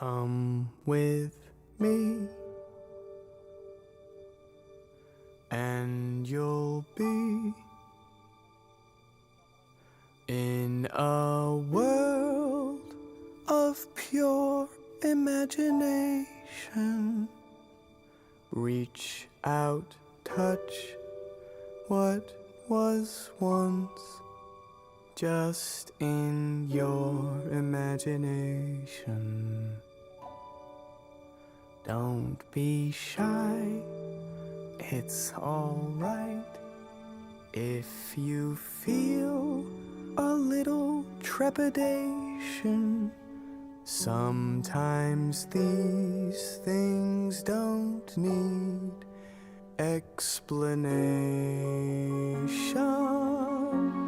Come with me, and you'll be in a world of pure imagination. Reach out, touch what was once just in your imagination. Don't be shy, it's alright if you feel a little trepidation. Sometimes these things don't need explanation.